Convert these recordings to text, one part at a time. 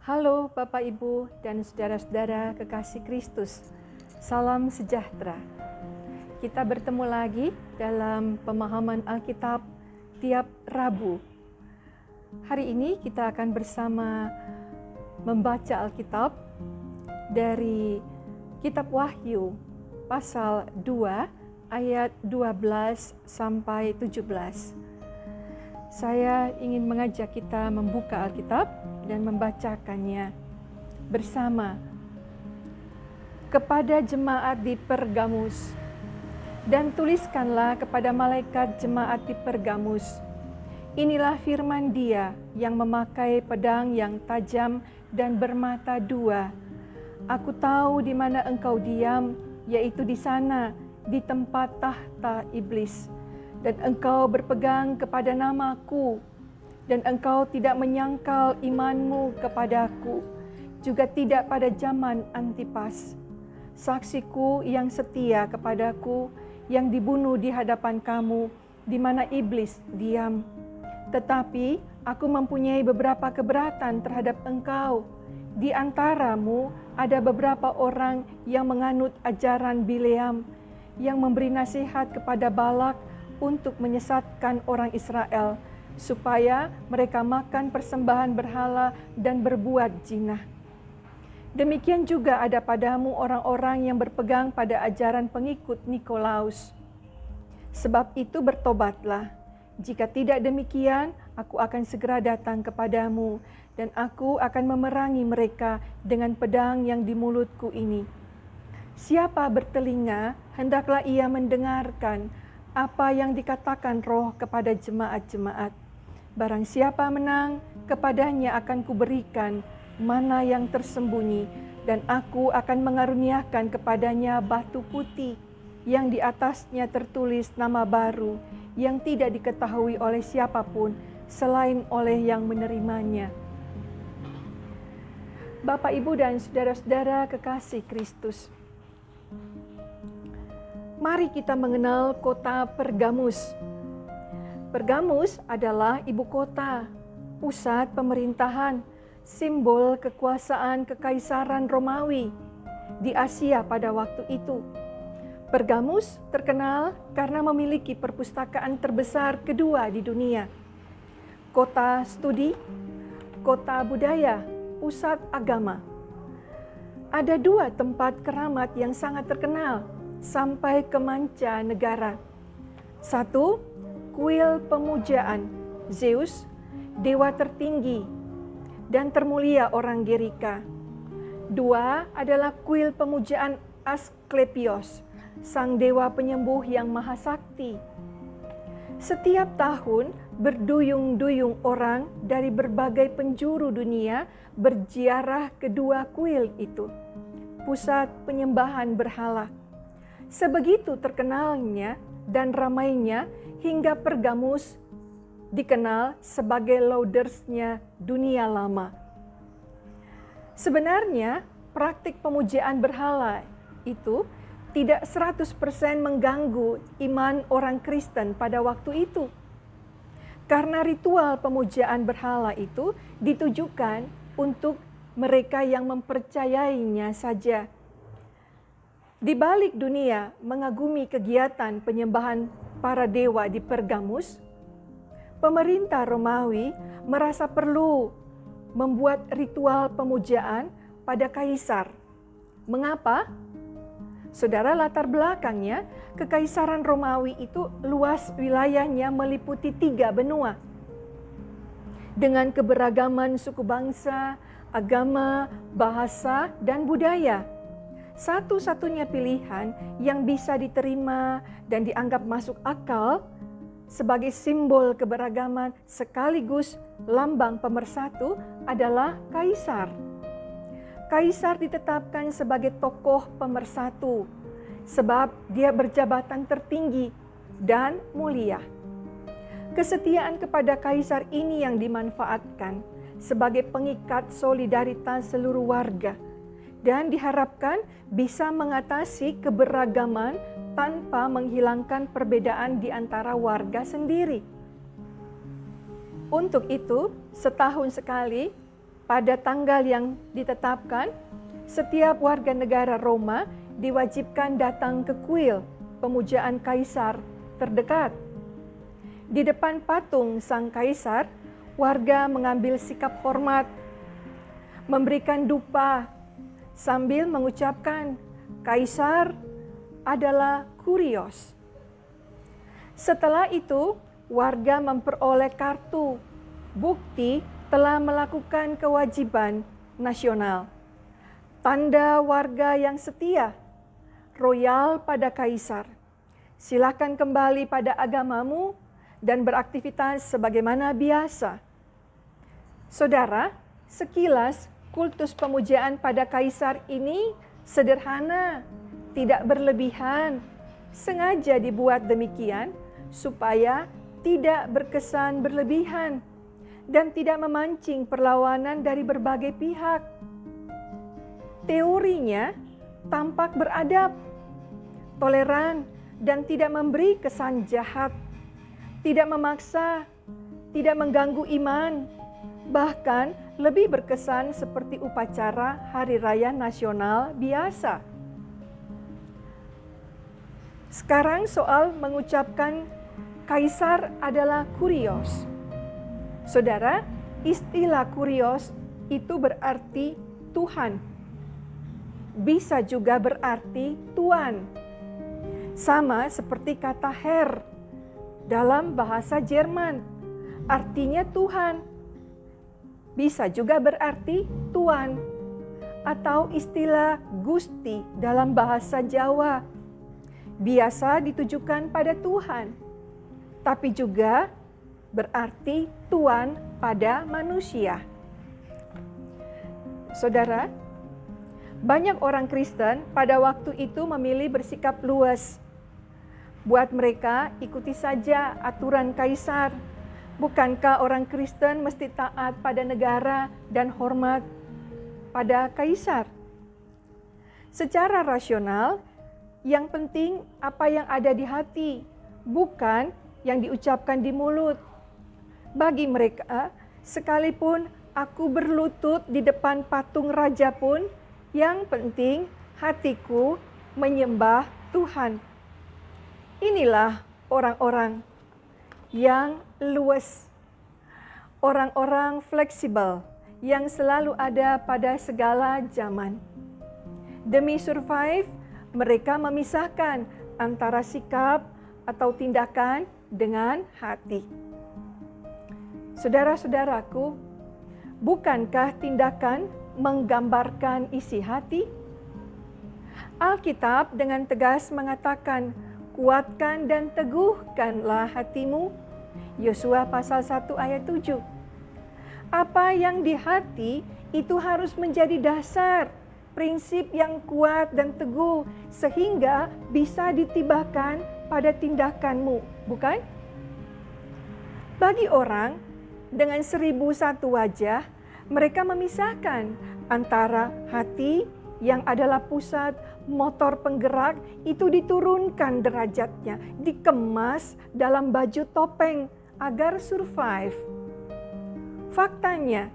Halo Bapak Ibu dan saudara-saudara kekasih Kristus. Salam sejahtera. Kita bertemu lagi dalam pemahaman Alkitab tiap Rabu. Hari ini kita akan bersama membaca Alkitab dari Kitab Wahyu pasal 2 ayat 12 sampai 17. Saya ingin mengajak kita membuka Alkitab dan membacakannya bersama. Kepada jemaat di Pergamus, dan tuliskanlah kepada malaikat jemaat di Pergamus, inilah firman Dia yang memakai pedang yang tajam dan bermata dua. Aku tahu di mana engkau diam, yaitu di sana, di tempat tahta iblis, dan engkau berpegang kepada namaku, dan engkau tidak menyangkal imanmu kepadaku, juga tidak pada zaman Antipas, saksiku yang setia kepadaku, yang dibunuh di hadapan kamu, di mana iblis diam. Tetapi aku mempunyai beberapa keberatan terhadap engkau. Di antaramu ada beberapa orang yang menganut ajaran Bileam, yang memberi nasihat kepada Balak untuk menyesatkan orang Israel, supaya mereka makan persembahan berhala dan berbuat zina. Demikian juga ada padamu orang-orang yang berpegang pada ajaran pengikut Nikolaus. Sebab itu bertobatlah. Jika tidak demikian, aku akan segera datang kepadamu, dan aku akan memerangi mereka dengan pedang yang di mulutku ini. Siapa bertelinga, hendaklah ia mendengarkan apa yang dikatakan Roh kepada jemaat-jemaat. Barang siapa menang, kepadanya akan kuberikan mana yang tersembunyi, dan aku akan mengaruniakan kepadanya batu putih yang di atasnya tertulis nama baru yang tidak diketahui oleh siapapun selain oleh yang menerimanya. Bapak, Ibu, dan saudara-saudara kekasih Kristus, mari kita mengenal kota Pergamus. Pergamus adalah ibu kota, pusat pemerintahan, simbol kekuasaan kekaisaran Romawi di Asia pada waktu itu. Pergamus terkenal karena memiliki perpustakaan terbesar kedua di dunia. Kota studi, kota budaya, pusat agama. Ada dua tempat keramat yang sangat terkenal sampai ke manca negara. Satu, kuil pemujaan Zeus, dewa tertinggi dan termulia orang Gerika. Dua adalah kuil pemujaan Asklepios, sang dewa penyembuh yang maha sakti. Setiap tahun berduyung-duyung orang dari berbagai penjuru dunia berziarah ke dua kuil itu, pusat penyembahan berhala. Sebegitu terkenalnya dan ramainya hingga Pergamus dikenal sebagai Laudersnya dunia lama. Sebenarnya praktik pemujaan berhala itu tidak 100% mengganggu iman orang Kristen pada waktu itu. Karena ritual pemujaan berhala itu ditujukan untuk mereka yang mempercayainya saja. Di balik dunia mengagumi kegiatan penyembahan para dewa di Pergamus, pemerintah Romawi merasa perlu membuat ritual pemujaan pada kaisar. Mengapa? Saudara, latar belakangnya, kekaisaran Romawi itu luas wilayahnya meliputi 3 benua. Dengan keberagaman suku bangsa, agama, bahasa, dan budaya. Satu-satunya pilihan yang bisa diterima dan dianggap masuk akal sebagai simbol keberagaman sekaligus lambang pemersatu adalah kaisar. Kaisar ditetapkan sebagai tokoh pemersatu sebab dia berjabatan tertinggi dan mulia. Kesetiaan kepada kaisar ini yang dimanfaatkan sebagai pengikat solidaritas seluruh warga dan diharapkan bisa mengatasi keberagaman tanpa menghilangkan perbedaan di antara warga sendiri. Untuk itu, setahun sekali pada tanggal yang ditetapkan, setiap warga negara Roma diwajibkan datang ke kuil pemujaan kaisar terdekat. Di depan patung sang kaisar, warga mengambil sikap hormat, memberikan dupa sambil mengucapkan, "Kaisar adalah Kurios." Setelah itu, warga memperoleh kartu bukti telah melakukan kewajiban nasional. Tanda warga yang setia, royal pada kaisar. Silakan kembali pada agamamu dan beraktivitas sebagaimana biasa. Saudara, sekilas kultus pemujaan pada kaisar ini sederhana, tidak berlebihan. Sengaja dibuat demikian supaya tidak berkesan berlebihan dan tidak memancing perlawanan dari berbagai pihak. Teorinya tampak beradab, toleran, dan tidak memberi kesan jahat, tidak memaksa, tidak mengganggu iman, bahkan lebih berkesan seperti upacara hari raya nasional biasa. Sekarang soal mengucapkan kaisar adalah Kurios. Saudara, istilah Kurios itu berarti Tuhan. Bisa juga berarti tuan. Sama seperti kata Herr dalam bahasa Jerman, artinya Tuhan. Bisa juga berarti tuan. Atau istilah Gusti dalam bahasa Jawa. Biasa ditujukan pada Tuhan, tapi juga berarti tuan pada manusia. Saudara, banyak orang Kristen pada waktu itu memilih bersikap luas. Buat mereka, ikuti saja aturan kaisar. Bukankah orang Kristen mesti taat pada negara dan hormat pada kaisar? Secara rasional, yang penting apa yang ada di hati, bukan yang diucapkan di mulut. Bagi mereka, sekalipun aku berlutut di depan patung raja pun, yang penting hatiku menyembah Tuhan. Inilah orang-orang yang luas, orang-orang fleksibel yang selalu ada pada segala zaman. Demi survive, mereka memisahkan antara sikap atau tindakan dengan hati. Saudara-saudaraku, bukankah tindakan menggambarkan isi hati? Alkitab dengan tegas mengatakan, kuatkan dan teguhkanlah hatimu. Yosua pasal 1 ayat 7. Apa yang di hati itu harus menjadi dasar, prinsip yang kuat dan teguh sehingga bisa ditibakan pada tindakanmu, bukan? Bagi orang dengan 1001 wajah, mereka memisahkan antara hati yang adalah pusat motor penggerak itu diturunkan derajatnya, dikemas dalam baju topeng agar survive. Faktanya,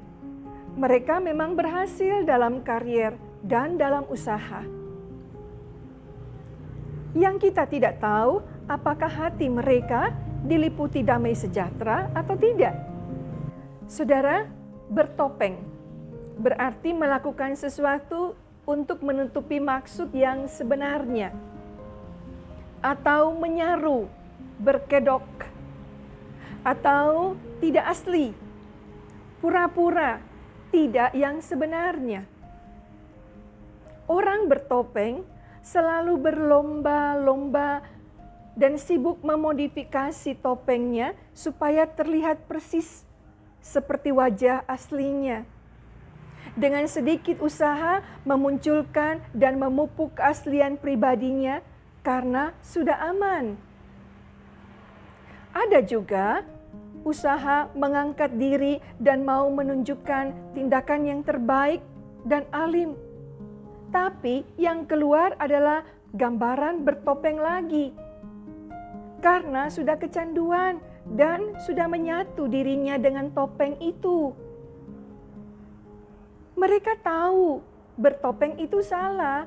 mereka memang berhasil dalam karier dan dalam usaha. Yang kita tidak tahu apakah hati mereka diliputi damai sejahtera atau tidak. Saudara, bertopeng berarti melakukan sesuatu untuk menutupi maksud yang sebenarnya. Atau menyaru, berkedok. Atau tidak asli, pura-pura, tidak yang sebenarnya. Orang bertopeng selalu berlomba-lomba dan sibuk memodifikasi topengnya supaya terlihat persis seperti wajah aslinya. Dengan sedikit usaha memunculkan dan memupuk keaslian pribadinya karena sudah aman. Ada juga usaha mengangkat diri dan mau menunjukkan tindakan yang terbaik dan alim. Tapi yang keluar adalah gambaran bertopeng lagi. Karena sudah kecanduan dan sudah menyatu dirinya dengan topeng itu. Mereka tahu bertopeng itu salah,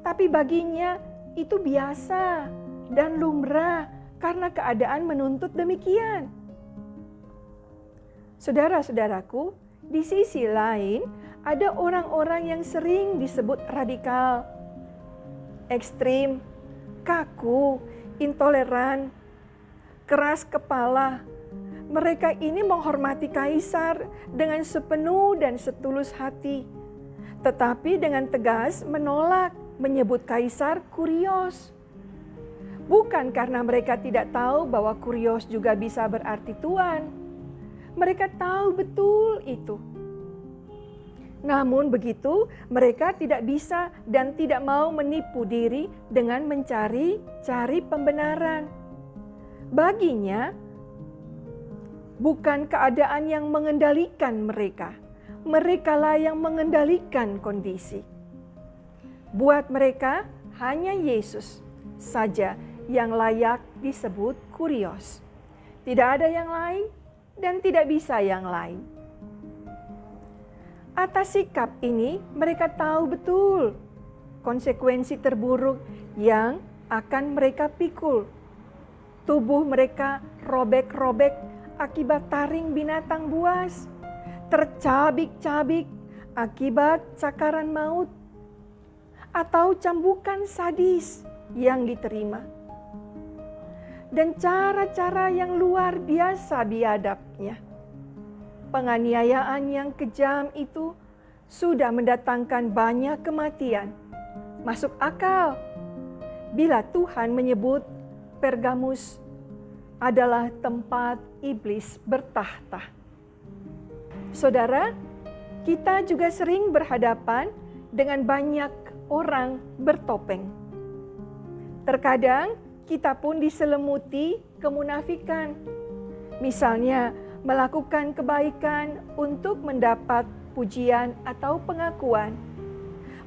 tapi baginya itu biasa dan lumrah karena keadaan menuntut demikian. Saudara-saudaraku, di sisi lain ada orang-orang yang sering disebut radikal, ekstrim, kaku, intoleran, keras kepala. Mereka ini menghormati kaisar dengan sepenuh dan setulus hati, tetapi dengan tegas menolak menyebut kaisar kurios. Bukan karena mereka tidak tahu bahwa kurios juga bisa berarti tuan. Mereka tahu betul itu. Namun begitu, mereka tidak bisa dan tidak mau menipu diri dengan mencari pembenaran. Baginya, bukan keadaan yang mengendalikan mereka. Merekalah yang mengendalikan kondisi. Buat mereka, hanya Yesus saja yang layak disebut kurios. Tidak ada yang lain dan tidak bisa yang lain. Atas sikap ini, mereka tahu betul konsekuensi terburuk yang akan mereka pikul. Tubuh mereka robek-robek akibat taring binatang buas, tercabik-cabik akibat cakaran maut, atau cambukan sadis yang diterima. Dan cara-cara yang luar biasa biadabnya. Penganiayaan yang kejam itu sudah mendatangkan banyak kematian. Masuk akal bila Tuhan menyebut Pergamus adalah tempat iblis bertahta. Saudara, kita juga sering berhadapan dengan banyak orang bertopeng. Terkadang kita pun diselimuti kemunafikan. Misalnya, melakukan kebaikan untuk mendapat pujian atau pengakuan.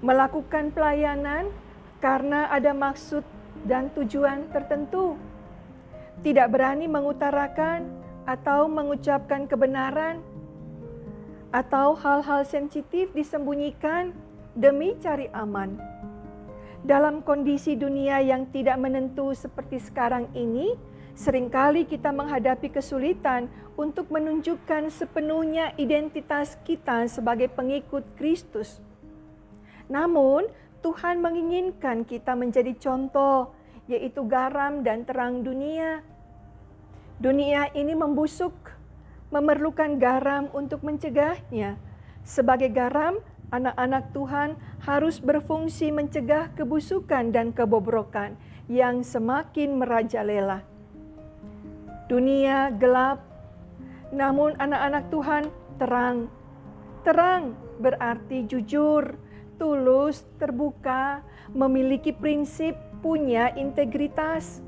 Melakukan pelayanan karena ada maksud dan tujuan tertentu. Tidak berani mengutarakan atau mengucapkan kebenaran, atau hal-hal sensitif disembunyikan demi cari aman. Dalam kondisi dunia yang tidak menentu seperti sekarang ini, seringkali kita menghadapi kesulitan untuk menunjukkan sepenuhnya identitas kita sebagai pengikut Kristus. Namun, Tuhan menginginkan kita menjadi contoh, yaitu garam dan terang dunia. Dunia ini membusuk, memerlukan garam untuk mencegahnya. Sebagai garam, anak-anak Tuhan harus berfungsi mencegah kebusukan dan kebobrokan yang semakin merajalela. Dunia gelap, namun anak-anak Tuhan terang. Terang berarti jujur, tulus, terbuka, memiliki prinsip, punya integritas,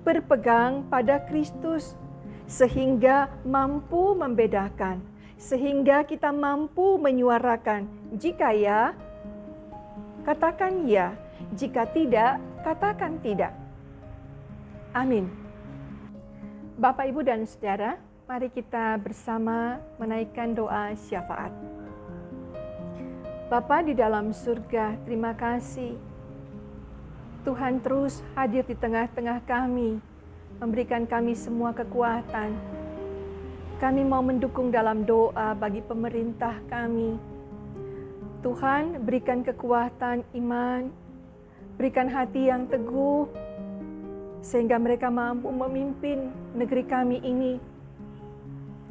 berpegang pada Kristus, sehingga mampu membedakan, sehingga kita mampu menyuarakan. Jika ya, katakan ya. Jika tidak, katakan tidak. Amin. Bapak, Ibu, dan Saudara, mari kita bersama menaikkan doa syafaat. Bapa di dalam surga, terima kasih. Tuhan terus hadir di tengah-tengah kami, memberikan kami semua kekuatan. Kami mau mendukung dalam doa bagi pemerintah kami. Tuhan, berikan kekuatan iman, berikan hati yang teguh, sehingga mereka mampu memimpin negeri kami ini.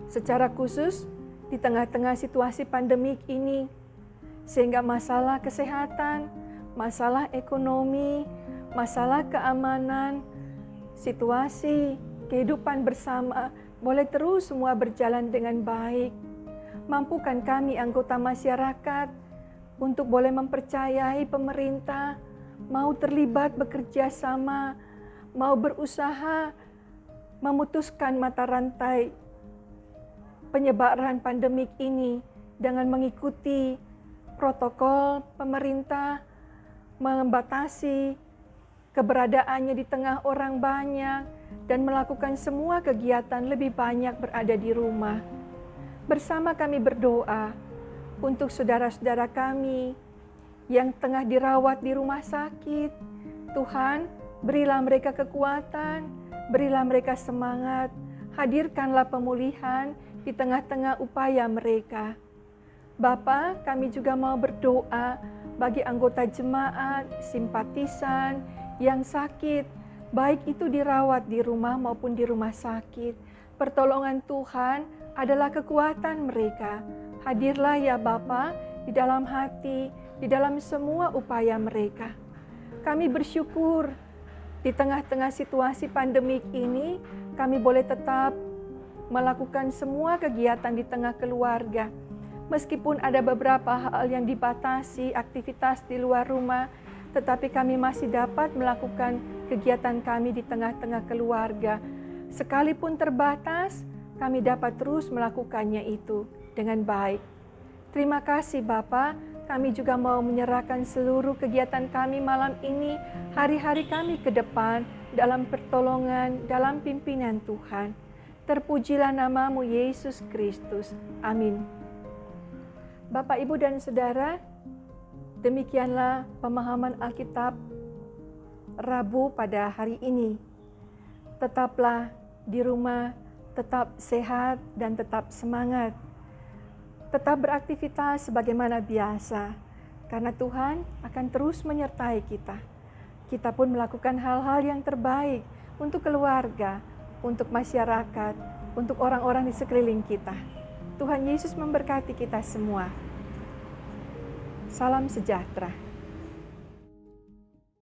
Secara khusus, di tengah-tengah situasi pandemik ini, sehingga masalah kesehatan, masalah ekonomi, masalah keamanan, situasi kehidupan bersama boleh terus semua berjalan dengan baik. Mampukan kami anggota masyarakat untuk boleh mempercayai pemerintah, mau terlibat bekerja sama, mau berusaha memutuskan mata rantai penyebaran pandemik ini dengan mengikuti protokol pemerintah, membatasi keberadaannya di tengah orang banyak, dan melakukan semua kegiatan lebih banyak berada di rumah. Bersama kami berdoa untuk saudara-saudara kami yang tengah dirawat di rumah sakit. Tuhan, berilah mereka kekuatan, berilah mereka semangat, hadirkanlah pemulihan di tengah-tengah upaya mereka. Bapa, kami juga mau berdoa bagi anggota jemaat, simpatisan yang sakit, baik itu dirawat di rumah maupun di rumah sakit. Pertolongan Tuhan adalah kekuatan mereka. Hadirlah ya Bapa di dalam hati, di dalam semua upaya mereka. Kami bersyukur di tengah-tengah situasi pandemik ini, kami boleh tetap melakukan semua kegiatan di tengah keluarga. Meskipun ada beberapa hal yang dibatasi, aktivitas di luar rumah, tetapi kami masih dapat melakukan kegiatan kami di tengah-tengah keluarga. Sekalipun terbatas, kami dapat terus melakukannya itu dengan baik. Terima kasih Bapa, kami juga mau menyerahkan seluruh kegiatan kami malam ini, hari-hari kami ke depan, dalam pertolongan, dalam pimpinan Tuhan. Terpujilah namamu Yesus Kristus. Amin. Bapak, Ibu, dan Saudara, demikianlah pemahaman Alkitab Rabu pada hari ini. Tetaplah di rumah, tetap sehat dan tetap semangat. Tetap beraktivitas sebagaimana biasa, karena Tuhan akan terus menyertai kita. Kita pun melakukan hal-hal yang terbaik untuk keluarga, untuk masyarakat, untuk orang-orang di sekeliling kita. Tuhan Yesus memberkati kita semua. Salam sejahtera.